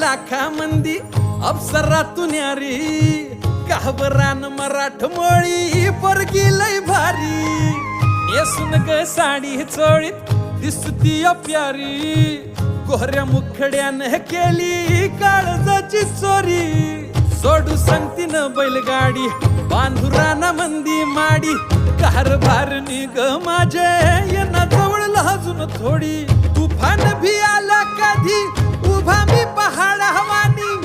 लाखा मंदी अप्सरातून यारी काहबरान मराठमोळी पोरगी लय भारी नेसून ग साडी चोळीत दिसती प्यारी कोहऱ्या मुखड्यानं केली काळजाची चोरी सोडू सांगतीन बैलगाडी बांधुराना मंदी माडी कारभार निग माझे येना जवळ लाजून थोडी तुफान भी आला कधी उभा मी पहाड हवा